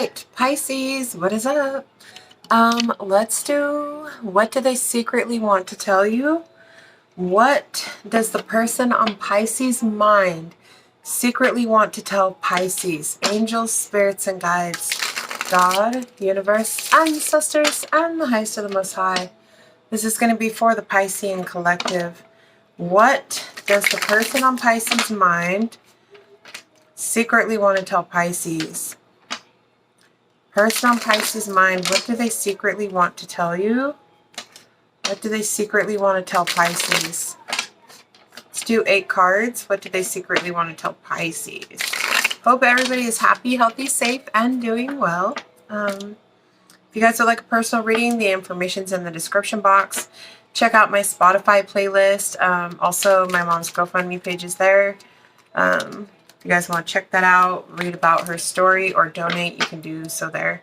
right, Pisces, what is up? Let's do, what do they secretly want to tell you? What does the person on Pisces' mind secretly want to tell Pisces? Angels, spirits, and guides, God, universe, ancestors, and the highest of the Most High. This is going to be for the Piscean collective. What does the person on Pisces' mind secretly want to tell Pisces? Person on Pisces' mind, what do they secretly want to tell you? What do they secretly want to tell Pisces? Let's do 8 cards. What do they secretly want to tell Pisces? Hope everybody is happy, healthy, safe, and doing well. If you guys would like a personal reading, the information's in the description box. Check out my Spotify playlist. Also, my mom's GoFundMe page is there. If you guys want to check that out, read about her story, or donate, you can do so there.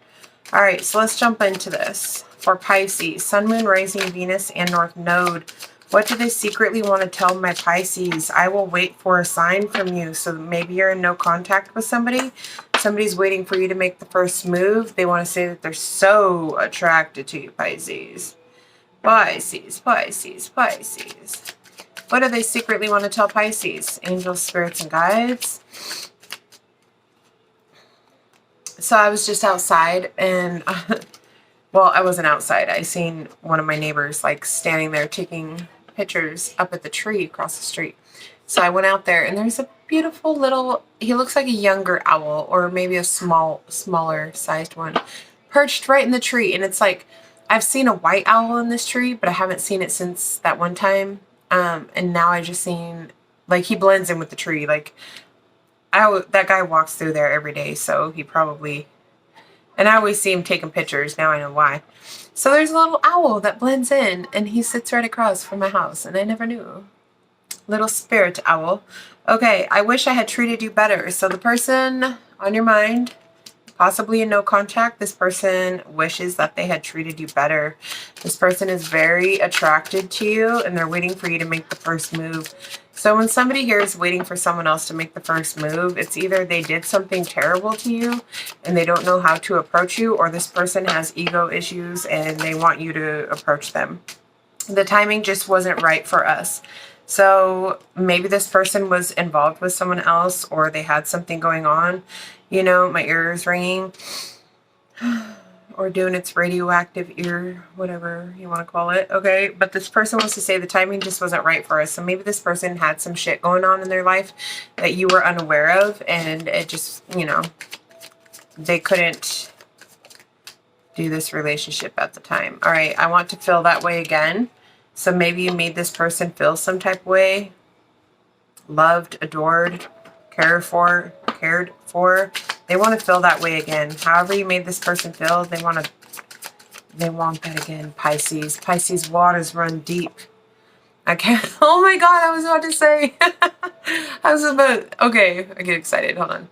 All right, so let's jump into this. For Pisces, Sun, Moon, Rising, Venus, and North Node. What do they secretly want to tell my Pisces? I will wait for a sign from you. So maybe you're in no contact with somebody. Somebody's waiting for you to make the first move. They want to say that they're so attracted to you, Pisces. Pisces, Pisces, Pisces. What do they secretly want to tell Pisces? Angels, spirits, and guides. So I was just outside and, well, I wasn't outside. I seen one of my neighbors like standing there taking pictures up at the tree across the street. So I went out there and there's a beautiful little, he looks like a younger owl or maybe a smaller sized one perched right in the tree. And it's like, I've seen a white owl in this tree, but I haven't seen it since that one time. And now I just seen, like, he blends in with the tree. Like, that guy walks through there every day, so he probably, and I always see him taking pictures. Now I know why. So there's a little owl that blends in, and he sits right across from my house, and I never knew. Little spirit owl. Okay, I wish I had treated you better. So the person on your mind, possibly in no contact, this person wishes that they had treated you better. This person is very attracted to you and they're waiting for you to make the first move. So when somebody here is waiting for someone else to make the first move, it's either they did something terrible to you and they don't know how to approach you, or this person has ego issues and they want you to approach them. The timing just wasn't right for us. So maybe this person was involved with someone else, or they had something going on. You know, my ear is ringing, or doing its radioactive ear, whatever you want to call it. Okay, but this person wants to say the timing just wasn't right for us. So maybe this person had some shit going on in their life that you were unaware of, and it just, you know, they couldn't do this relationship at the time. All right, I want to feel that way again. So maybe you made this person feel some type of way, loved, adored, cared for. They want to feel that way again. However you made this person feel, they want that again. Pisces. Pisces waters run deep. I can't. Oh my God, I was about to say. Okay, I get excited. Hold on.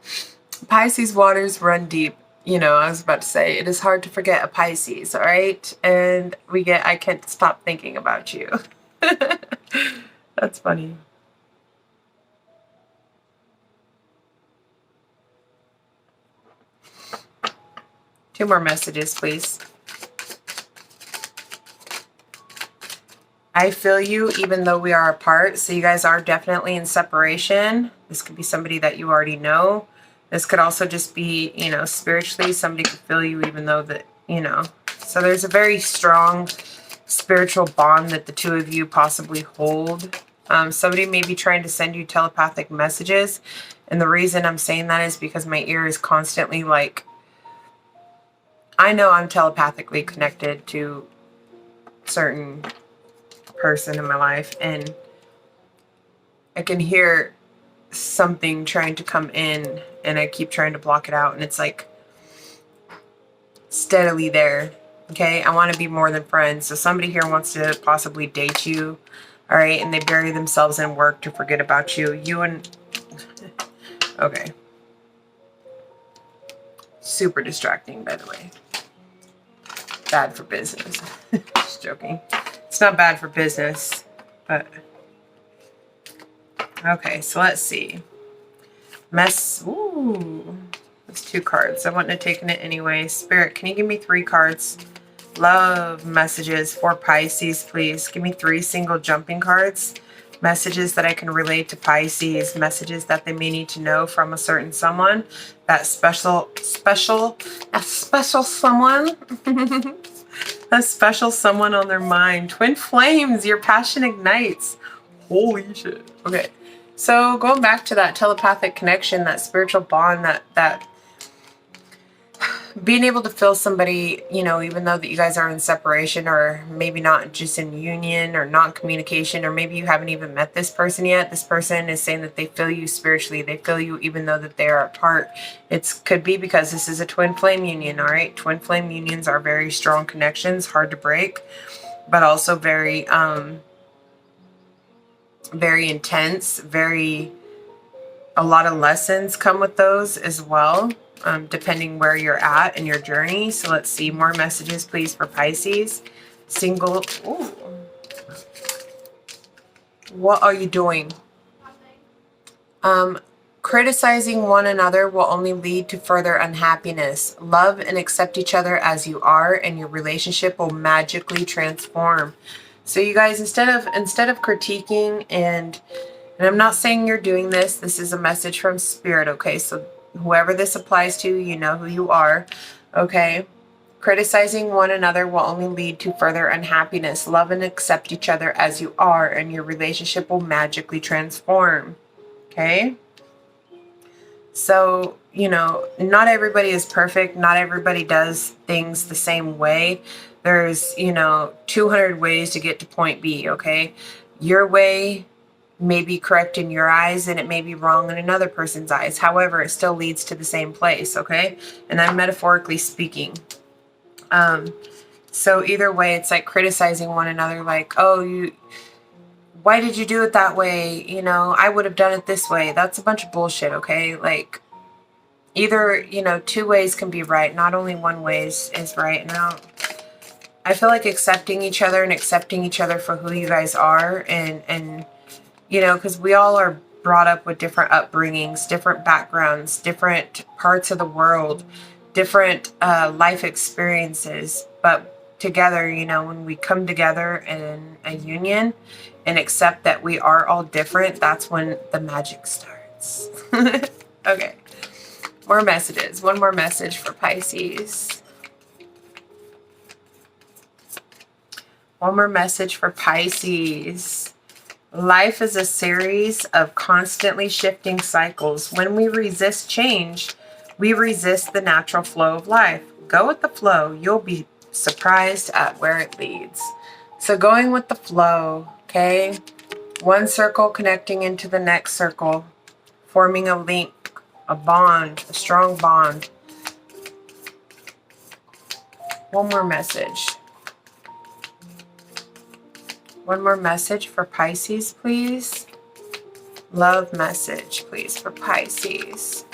Pisces waters run deep. You know, I was about to say, it is hard to forget a Pisces, all right? And I can't stop thinking about you. That's funny. Two more messages, please. I feel you even though we are apart. So you guys are definitely in separation. This could be somebody that you already know. This could also just be, you know, spiritually, somebody could feel you even though that, you know. So there's a very strong spiritual bond that the two of you possibly hold. Somebody may be trying to send you telepathic messages. And the reason I'm saying that is because my ear is constantly like, I know I'm telepathically connected to a certain person in my life, and I can hear something trying to come in and I keep trying to block it out, and it's like steadily there. Okay, I want to be more than friends. So somebody here wants to possibly date you, all right, and they bury themselves in work to forget about you. Okay, super distracting, by the way. Bad for business. Just joking. It's not bad for business, but okay, so let's see. Ooh. It's 2 cards. I wouldn't have taken it anyway. Spirit, can you give me 3 cards? Love messages for Pisces, please. Give me 3 single jumping cards. Messages that I can relate to Pisces. Messages that they may need to know from a certain someone. That special someone. A special someone on their mind. Twin flames, your passion ignites. Holy shit. Okay. So going back to that telepathic connection, that spiritual bond, that being able to feel somebody, you know, even though that you guys are in separation, or maybe not just in union or non-communication, or maybe you haven't even met this person yet. This person is saying that they feel you spiritually. They feel you even though that they are apart. It could be because this is a twin flame union, all right? Twin flame unions are very strong connections, hard to break, but also very, very intense, a lot of lessons come with those as well. Depending where you're at in your journey. So let's see more messages, please, for Pisces. Single. Ooh. What are you doing? Criticizing one another will only lead to further unhappiness. Love and accept each other as you are, and your relationship will magically transform. So you guys, instead of critiquing, and I'm not saying you're doing this. This is a message from Spirit, okay? So whoever this applies to, you know who you are, okay? Criticizing one another will only lead to further unhappiness. Love and accept each other as you are, and your relationship will magically transform, okay? So, you know, not everybody is perfect. Not everybody does things the same way. There's, you know, 200 ways to get to point B, okay? Your way may be correct in your eyes, and it may be wrong in another person's eyes. However, it still leads to the same place, okay? And I'm metaphorically speaking. So either way, it's like criticizing one another, like, oh, why did you do it that way? You know, I would have done it this way. That's a bunch of bullshit, okay? Like, either, you know, 2 ways can be right. Not only one way is right. Now, I feel like accepting each other and accepting each other for who you guys are, and you know, because we all are brought up with different upbringings, different backgrounds, different parts of the world, different life experiences. But together, you know, when we come together in a union and accept that we are all different, that's when the magic starts. Okay. More messages. One more message for Pisces. One more message for Pisces. Life is a series of constantly shifting cycles. When we resist change, we resist the natural flow of life. Go with the flow. You'll be surprised at where it leads. So going with the flow, okay? One circle connecting into the next circle, forming a link, a bond, a strong bond. One more message. One more message for Pisces, please. Love message, please, for Pisces.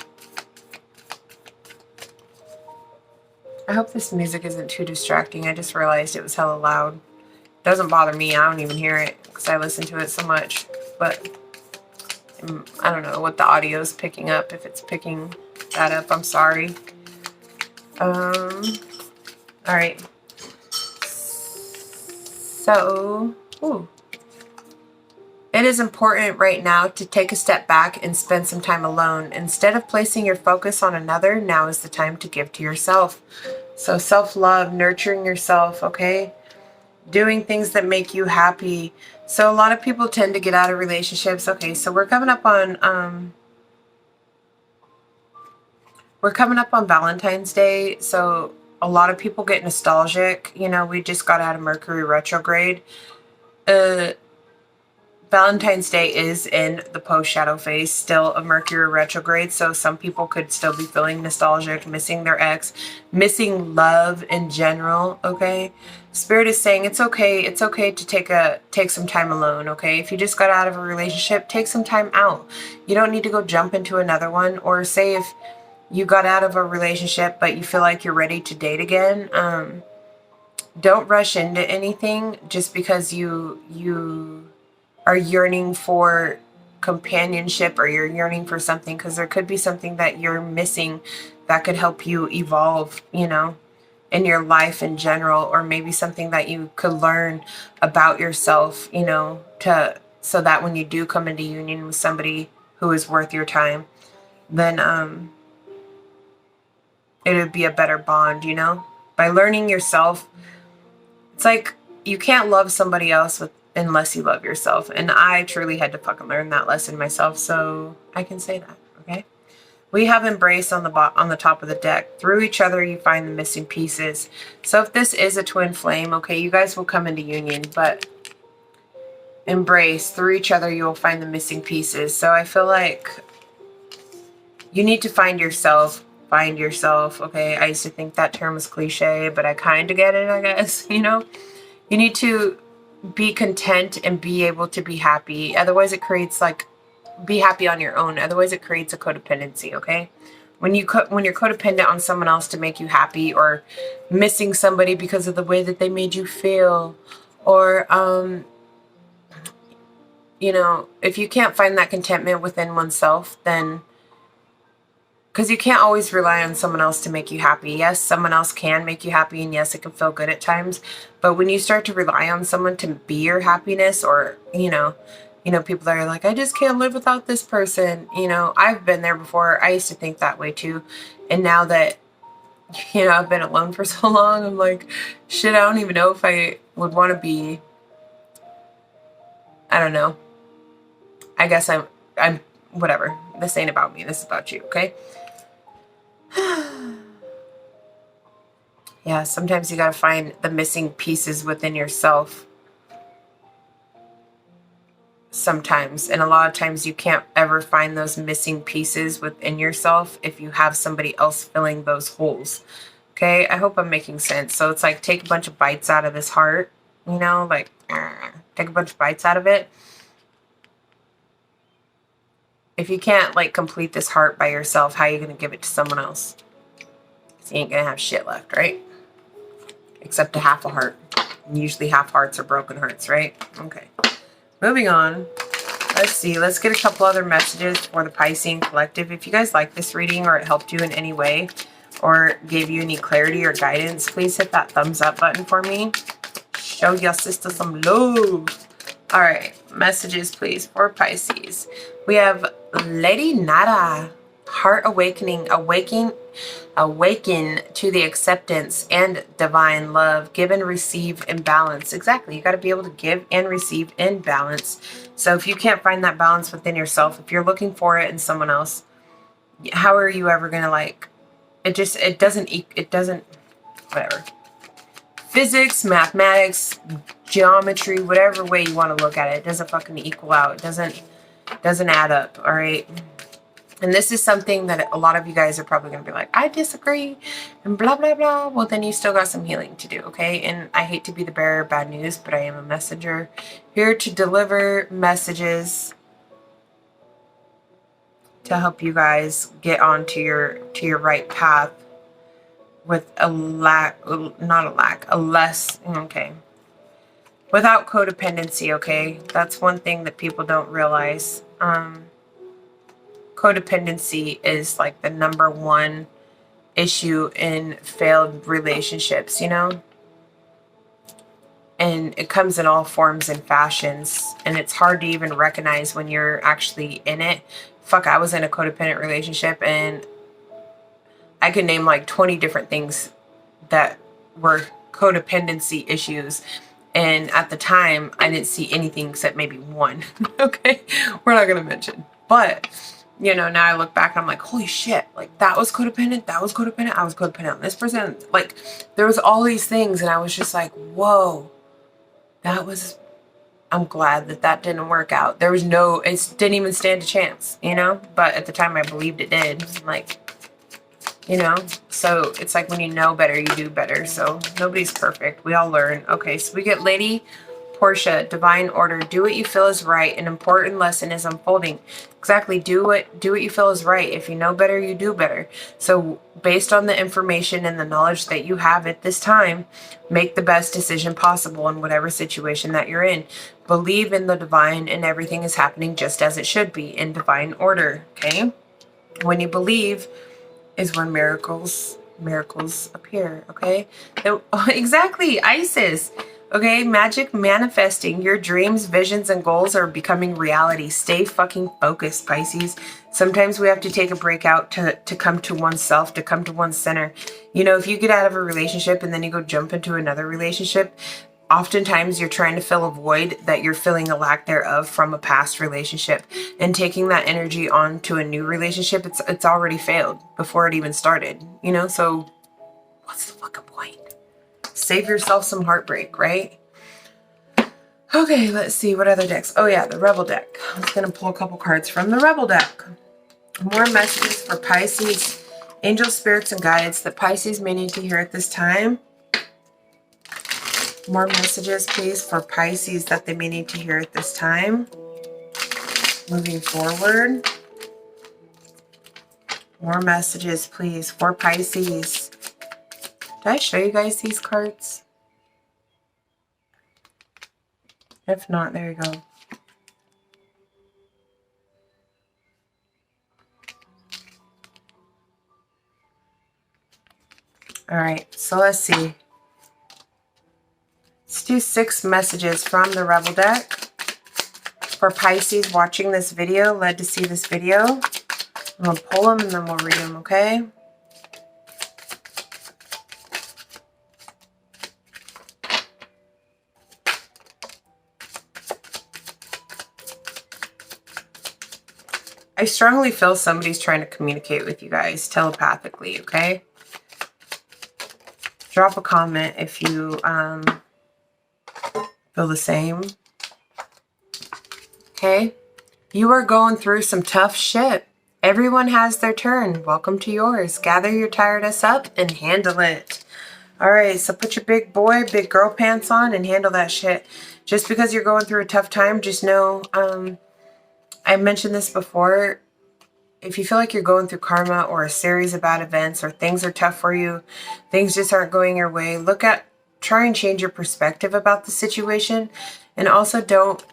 I hope this music isn't too distracting. I just realized it was hella loud. It doesn't bother me. I don't even hear it because I listen to it so much. But I don't know what the audio is picking up. If it's picking that up, I'm sorry. All right. So... Ooh. It is important right now to take a step back and spend some time alone. Instead of placing your focus on another, now is the time to give to yourself. So self-love, nurturing yourself, okay? Doing things that make you happy. So a lot of people tend to get out of relationships. Okay, so we're coming up on Valentine's Day. So a lot of people get nostalgic. You know, we just got out of Mercury retrograde. Valentine's Day is in the post-shadow phase still of Mercury retrograde, so some people could still be feeling nostalgic, missing their ex, missing love in general, okay? Spirit is saying it's okay to take some time alone, okay? If you just got out of a relationship, take some time out. You don't need to go jump into another one, or say if you got out of a relationship but you feel like you're ready to date again, don't rush into anything just because you are yearning for companionship, or you're yearning for something, because there could be something that you're missing that could help you evolve, you know, in your life in general, or maybe something that you could learn about yourself, you know, so that when you do come into union with somebody who is worth your time, then it would be a better bond, you know? By learning yourself, it's like you can't love somebody else unless you love yourself. And I truly had to fucking learn that lesson myself, so I can say that, okay? We have embrace on the top of the deck. Through each other, you find the missing pieces. So if this is a twin flame, okay, you guys will come into union, but embrace. Through each other, you will find the missing pieces. So I feel like you need to find yourself. Find yourself, okay? I used to think that term was cliche, but I kind of get it, I guess, you know? You need to be content and be able to be happy. Otherwise, it creates like, be happy on your own. Otherwise, it creates a codependency, okay? When you're codependent on someone else to make you happy, or missing somebody because of the way that they made you feel, or, you know, if you can't find that contentment within oneself, then, because you can't always rely on someone else to make you happy. Yes, someone else can make you happy, and yes, it can feel good at times. But when you start to rely on someone to be your happiness, or, you know, people that are like, I just can't live without this person. You know, I've been there before. I used to think that way too. And now that, you know, I've been alone for so long, I'm like, shit, I don't even know if I would want to be, I don't know. I guess I'm, whatever. This ain't about me. This is about you, okay? Yeah, sometimes you gotta find the missing pieces within yourself. Sometimes. And a lot of times you can't ever find those missing pieces within yourself if you have somebody else filling those holes. Okay? I hope I'm making sense. So it's like, take a bunch of bites out of this heart, you know, like, take a bunch of bites out of it. If you can't, like, complete this heart by yourself, how are you going to give it to someone else? Because you ain't going to have shit left, right? Except a half a heart. And usually half hearts are broken hearts, right? Okay. Moving on. Let's see. Let's get a couple other messages for the Piscean Collective. If you guys like this reading, or it helped you in any way, or gave you any clarity or guidance, please hit that thumbs up button for me. Show your sister some love. All right. Messages, please, for Pisces. We have Lady Nada. Heart awakening. Awaken to the acceptance and divine love. Give and receive in balance. Exactly. You got to be able to give and receive in balance. So if you can't find that balance within yourself, if you're looking for it in someone else, how are you ever going to, like, it doesn't, whatever. Physics, mathematics, geometry, whatever way you want to look at it, it doesn't fucking equal out. It doesn't add up. All right. And this is something that a lot of you guys are probably going to be like, I disagree, and blah, blah, blah. Well, then you still got some healing to do, okay? And I hate to be the bearer of bad news, but I am a messenger here to deliver messages to help you guys get onto your right path with without codependency, okay? That's one thing that people don't realize. Codependency is like the #1 issue in failed relationships, you know? And it comes in all forms and fashions, and it's hard to even recognize when you're actually in it. Fuck, I was in a codependent relationship, and I could name like 20 different things that were codependency issues. And at the time, I didn't see anything except maybe one. Okay? We're not going to mention. But, you know, now I look back and I'm like, holy shit. Like, that was codependent. That was codependent. I was codependent on this person. Like, there was all these things. And I was just like, whoa. I'm glad that didn't work out. There was it didn't even stand a chance, you know? But at the time, I believed it did. Like, you know? So it's like when you know better, you do better. So nobody's perfect. We all learn. Okay, so we get Lady Portia, divine order. Do what you feel is right. An important lesson is unfolding. Exactly. Do what you feel is right. If you know better, you do better. So based on the information and the knowledge that you have at this time, make the best decision possible in whatever situation that you're in. Believe in the divine, and everything is happening just as it should be, in divine order. Okay? When you believe is when miracles appear. Okay? Exactly. Isis. Okay, magic manifesting. Your dreams, visions, and goals are becoming reality. Stay fucking focused, Pisces. Sometimes we have to take a break out to come to oneself, to come to one's center. You know, if you get out of a relationship and then you go jump into another relationship, oftentimes you're trying to fill a void that you're feeling a lack thereof from a past relationship. And taking that energy on to a new relationship, it's already failed before it even started. You know, so what's the fucking point? Save yourself some heartbreak, right? Okay, let's see. What other decks? Oh yeah, the Rebel deck. I'm just going to pull a couple cards from the Rebel deck. More messages for Pisces. Angel spirits and guides that Pisces may need to hear at this time. More messages, please, for Pisces that they may need to hear at this time. Moving forward. More messages, please, for Pisces. Did I show you guys these cards? If not, there you go. All right, so let's see. Let's do 6 messages from the Rebel deck for Pisces watching this video, led to see this video. I'm going to pull them and then we'll read them, okay? I strongly feel somebody's trying to communicate with you guys telepathically, okay? Drop a comment if you feel the same. Okay? You are going through some tough shit. Everyone has their turn. Welcome to yours. Gather your tiredness up and handle it. Alright, so put your big boy, big girl pants on and handle that shit. Just because you're going through a tough time, just know, I mentioned this before, if you feel like you're going through karma or a series of bad events or things are tough for you, things just aren't going your way, try and change your perspective about the situation. And also don't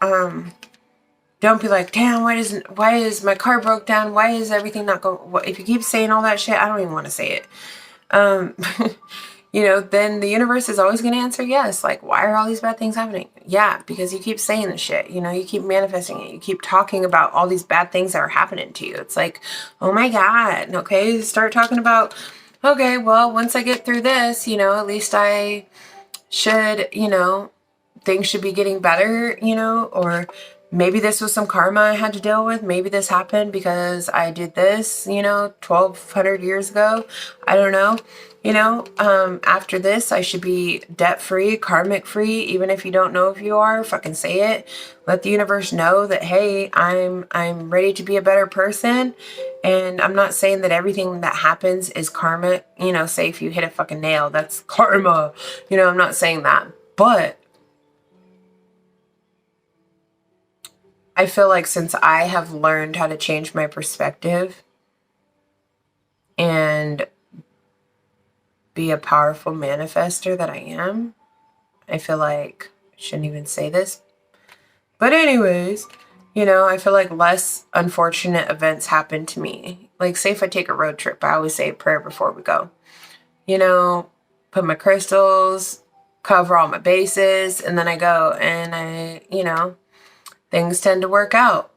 be like, damn, why is my car broke down? Why is everything not going? If you keep saying all that shit, I don't even want to say it. You know, then the universe is always going to answer yes. Like, why are all these bad things happening? Yeah, because you keep saying the shit. You know, you keep manifesting it. You keep talking about all these bad things that are happening to you. It's like, oh my God. Okay, start talking about, okay, well, once I get through this, you know, at least I should, you know, things should be getting better, you know, or maybe this was some karma I had to deal with. Maybe this happened because I did this, you know, 1,200 years ago. I don't know. You know, after this, I should be debt-free, karmic-free. Even if you don't know if you are, fucking say it. Let the universe know that, hey, I'm ready to be a better person. And I'm not saying that everything that happens is karma. You know, say if you hit a fucking nail, that's karma. You know, I'm not saying that. But I feel like since I have learned how to change my perspective and be a powerful manifester that I am, I feel like I shouldn't even say this. But anyways, you know, I feel like less unfortunate events happen to me. Like, say if I take a road trip, I always say a prayer before we go. You know, put my crystals, cover all my bases, and then I go. And you know, things tend to work out.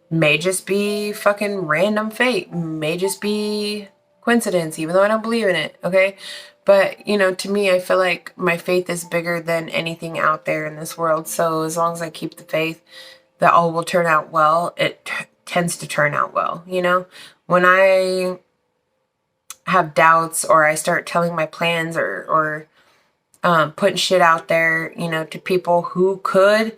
May just be fucking random fate. May just be coincidence, even though I don't believe in it, okay? But, you know, to me, I feel like my faith is bigger than anything out there in this world. So as long as I keep the faith that all will turn out well, it tends to turn out well, you know? When I have doubts or I start telling my plans or putting shit out there, you know, to people who could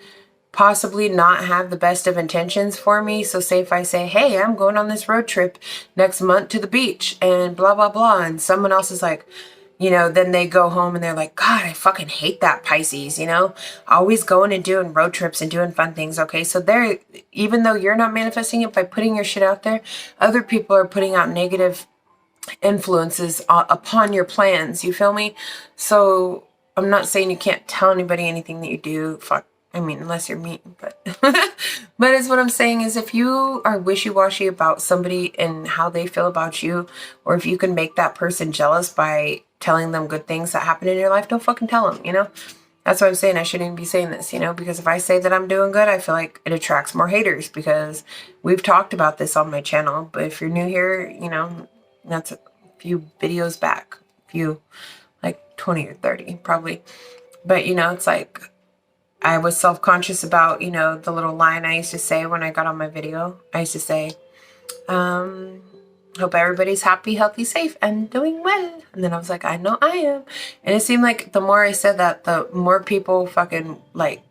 possibly not have the best of intentions for me. So say if I say, hey, I'm going on this road trip next month to the beach and blah, blah, blah. And someone else is like, you know, then they go home and they're like, God, I fucking hate that Pisces, you know, always going and doing road trips and doing fun things. Okay. So they're, even though you're not manifesting it by putting your shit out there, other people are putting out negative influences upon your plans. You feel me? So I'm not saying you can't tell anybody anything that you do. Fuck. I mean, unless you're mean, but but it's what I'm saying is if you are wishy-washy about somebody and how they feel about you, or if you can make that person jealous by telling them good things that happen in your life, don't fucking tell them, you know? That's what I'm saying. I shouldn't even be saying this, you know, because if I say that I'm doing good, I feel like it attracts more haters because we've talked about this on my channel. But if you're new here, you know, that's a few videos back, like 20 or 30 probably. But, you know, it's like, I was self-conscious about, you know, the little line I used to say when I got on my video. I used to say, hope everybody's happy, healthy, safe, and doing well. And then I was like, I know I am. And it seemed like the more I said that, the more people fucking, like,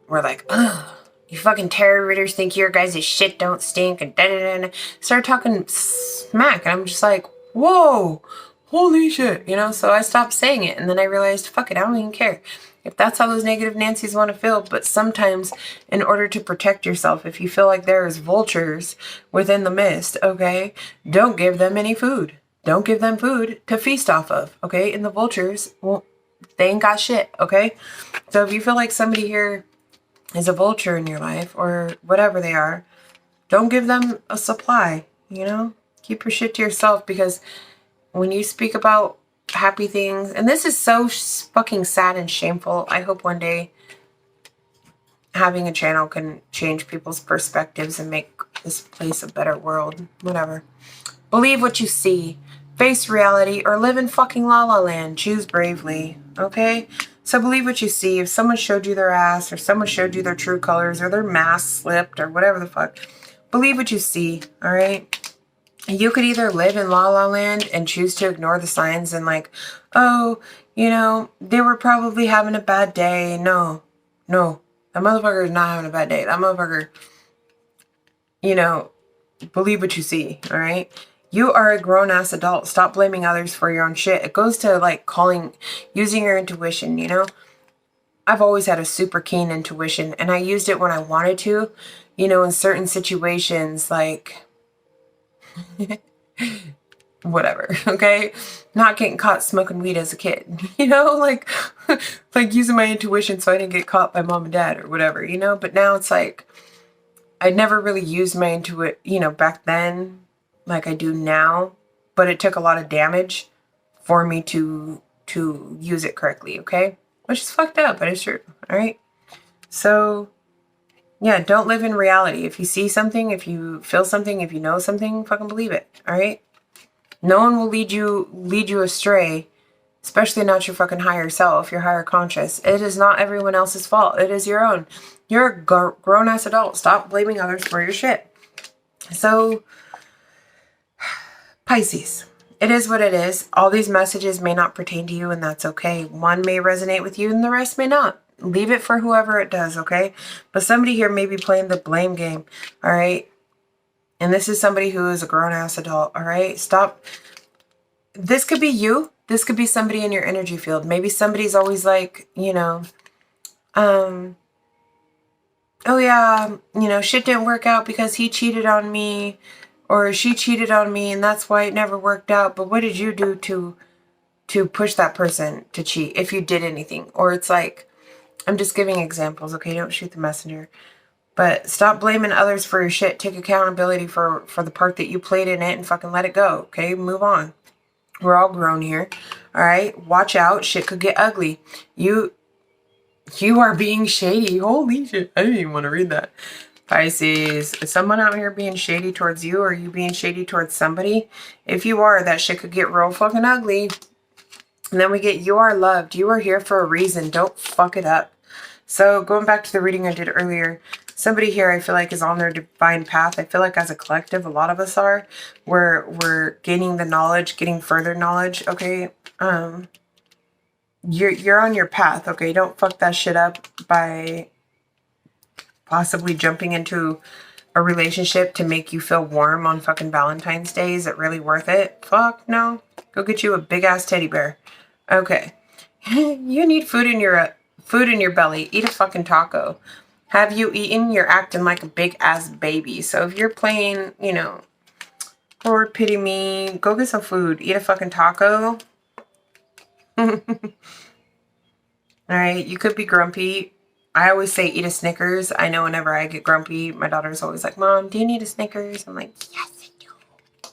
were like, ugh, you fucking tarot readers think your guys' shit don't stink, and da-da-da-da. Started talking smack, and I'm just like, whoa, holy shit, you know? So I stopped saying it, and then I realized, fuck it, I don't even care. If that's how those negative Nancy's want to feel. But sometimes in order to protect yourself, if you feel like there's vultures within the mist, okay, don't give them any food. Don't give them food to feast off of, okay? And the vultures, well, they ain't got shit, okay? So if you feel like somebody here is a vulture in your life or whatever they are, don't give them a supply, you know? Keep your shit to yourself, because when you speak about happy things, and this is so fucking sad and shameful. I hope one day having a channel can change people's perspectives and make this place a better world. Whatever. Believe what you see. Face reality or live in fucking La La Land. Choose bravely. Okay? So believe what you see. If someone showed you their ass or someone showed you their true colors or their mask slipped or whatever the fuck, believe what you see. Alright? You could either live in La La Land and choose to ignore the signs and like, oh, you know, they were probably having a bad day. No. That motherfucker is not having a bad day. That motherfucker, you know, believe what you see, all right? You are a grown-ass adult. Stop blaming others for your own shit. It goes to like using your intuition, you know? I've always had a super keen intuition, and I used it when I wanted to, you know, in certain situations, like whatever, okay? Not getting caught smoking weed as a kid, you know, like using my intuition so I didn't get caught by mom and dad or whatever, you know? But now it's like, I never really used my intuition, you know, back then like I do now, but it took a lot of damage for me to use it correctly, okay? Which is fucked up, but it's true, all right? So yeah, don't live in reality. If you see something, if you feel something, if you know something, fucking believe it, all right? No one will lead you astray, especially not your fucking higher self, your higher conscious. It is not everyone else's fault. It is your own. You're a grown-ass adult. Stop blaming others for your shit. So, Pisces, it is what it is. All these messages may not pertain to you, and that's okay. One may resonate with you, and the rest may not. Leave it for whoever it does, okay? But somebody here may be playing the blame game, all right? And this is somebody who is a grown-ass adult, all right? Stop. This could be you. This could be somebody in your energy field. Maybe somebody's always like, you know, oh yeah, you know, shit didn't work out because he cheated on me or she cheated on me and that's why it never worked out. But what did you do to push that person to cheat, if you did anything? Or it's like, I'm just giving examples, okay? Don't shoot the messenger. But stop blaming others for your shit. Take accountability for the part that you played in it and fucking let it go, okay? Move on. We're all grown here, all right? Watch out. Shit could get ugly. You are being shady. Holy shit. I didn't even want to read that. Pisces, is someone out here being shady towards you, or are you being shady towards somebody? If you are, that shit could get real fucking ugly. And then we get, you are loved. You are here for a reason. Don't fuck it up. So going back to the reading I did earlier, somebody here I feel like is on their divine path. I feel like as a collective, a lot of us are. We're gaining the knowledge, getting further knowledge, okay? You're on your path, okay? Don't fuck that shit up by possibly jumping into a relationship to make you feel warm on fucking Valentine's Day? Is it really worth it? Fuck no. Go get you a big ass teddy bear. Okay. You need food in your belly. Eat a fucking taco. Have you eaten? You're acting like a big ass baby. So if you're playing, you know, Lord pity me, go get some food. Eat a fucking taco. Alright, you could be grumpy. I always say eat a Snickers. I know whenever I get grumpy, my daughter's always like, Mom, do you need a Snickers? I'm like, yes, I do.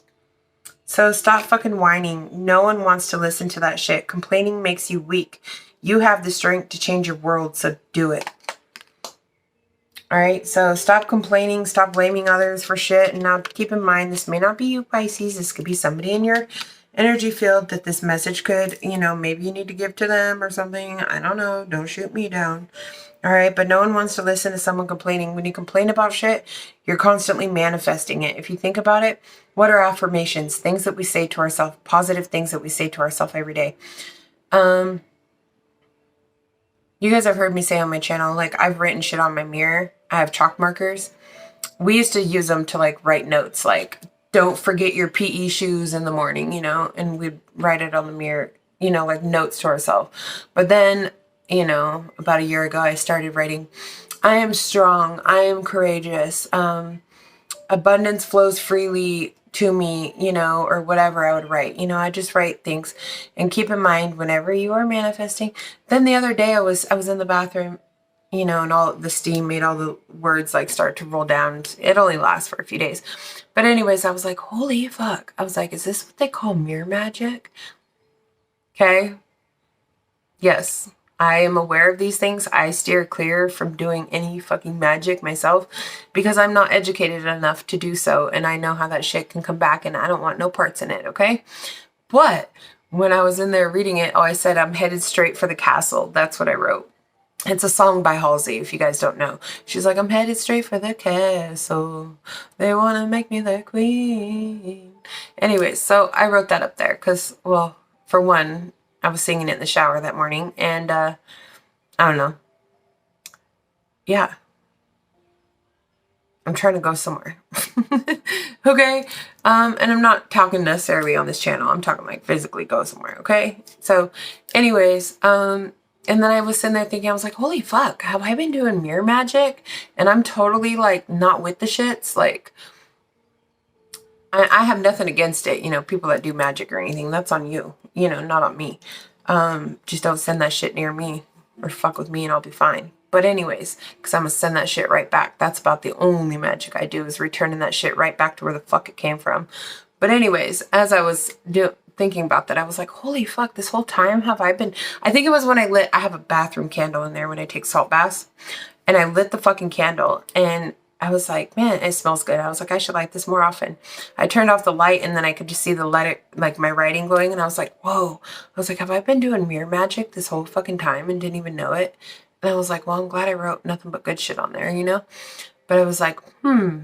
So stop fucking whining. No one wants to listen to that shit. Complaining makes you weak. You have the strength to change your world, so do it. Alright, so stop complaining. Stop blaming others for shit. And now keep in mind, this may not be you, Pisces. This could be somebody in your energy field that this message could, you know, maybe you need to give to them or something. I don't know. Don't shoot me down. All right, but no one wants to listen to someone complaining. When you complain about shit, you're constantly manifesting it. If you think about it, what are affirmations? Things that we say to ourselves, positive things that we say to ourselves every day. You guys have heard me say on my channel, like I've written shit on my mirror. I have chalk markers. We used to use them to like write notes, like don't forget your PE shoes in the morning, you know, and we'd write it on the mirror, you know, like notes to ourselves. But then, you know, about a year ago, I started writing, I am strong, I am courageous, abundance flows freely to me, you know, or whatever I would write. You know, I just write things. And keep in mind, whenever you are manifesting, then the other day I was in the bathroom, you know, and all the steam made all the words like start to roll down. It only lasts for a few days. But anyways, I was like, holy fuck. I was like, is this what they call mirror magic? Okay. Yes. I am aware of these things. I steer clear from doing any fucking magic myself because I'm not educated enough to do so. And I know how that shit can come back and I don't want no parts in it, okay? But when I was in there reading it, I said, I'm headed straight for the castle. That's what I wrote. It's a song by Halsey, if you guys don't know. She's like, I'm headed straight for the castle. They want to make me their queen. Anyways, so I wrote that up there because, well, for one, I was singing it in the shower that morning, and I don't know. Yeah. I'm trying to go somewhere. Okay? And I'm not talking necessarily on this channel. I'm talking like physically go somewhere, okay? So, anyways, and then I was sitting there thinking, I was like, holy fuck, have I been doing mirror magic? And I'm totally like not with the shits. Like, I have nothing against it. You know, people that do magic or anything, that's on you. You know, not on me. Just don't send that shit near me or fuck with me and I'll be fine. But anyways, because I'm going to send that shit right back. That's about the only magic I do is returning that shit right back to where the fuck it came from. But anyways, as I was thinking about that, I was like, holy fuck, this whole time have I been... I think it was when I have a bathroom candle in there when I take salt baths. And I lit the fucking candle and I was like, man, it smells good. I was like, I should light this more often. I turned off the light and then I could just see the light, like my writing glowing. And I was like, whoa. I was like, have I been doing mirror magic this whole fucking time and didn't even know it? And I was like, well, I'm glad I wrote nothing but good shit on there, you know? But I was like, I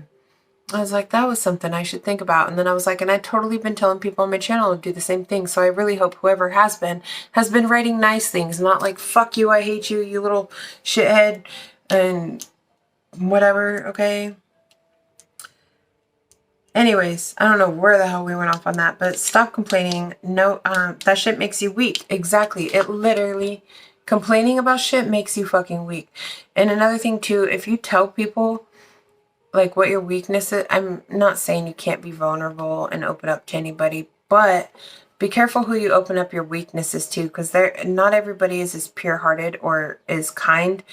was like, that was something I should think about. And then I was like, and I've totally been telling people on my channel to do the same thing. So I really hope whoever has been writing nice things, not like, fuck you, I hate you, you little shithead, and whatever, okay? Anyways, I don't know where the hell we went off on that, but stop complaining. No, that shit makes you weak. Exactly. It literally, complaining about shit makes you fucking weak. And another thing too, if you tell people like what your weakness is, I'm not saying you can't be vulnerable and open up to anybody, but be careful who you open up your weaknesses to, because not everybody is as pure-hearted or as kind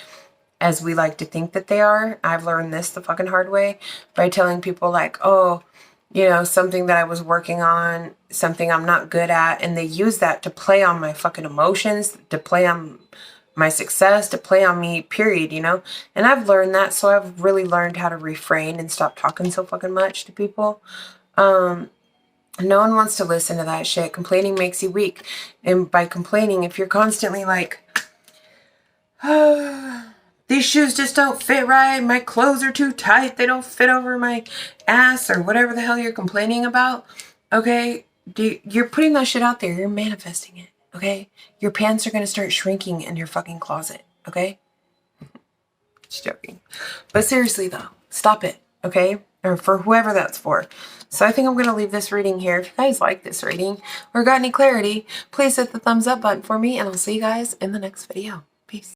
as we like to think that they are. I've learned this the fucking hard way by telling people like, oh, you know, something that I was working on, something I'm not good at, and they use that to play on my fucking emotions, to play on my success, to play on me, period, you know? And I've learned that, so I've really learned how to refrain and stop talking so fucking much to people. No one wants to listen to that shit. Complaining makes you weak. And by complaining, if you're constantly like, these shoes just don't fit right, my clothes are too tight, they don't fit over my ass, or whatever the hell you're complaining about, okay? You're putting that shit out there, you're manifesting it, okay? Your pants are going to start shrinking in your fucking closet, okay? Just joking. But seriously though, stop it. okay? Or for whoever that's for. So I think I'm going to leave this reading here. If you guys like this reading or got any clarity, please hit the thumbs up button for me, and I'll see you guys in the next video.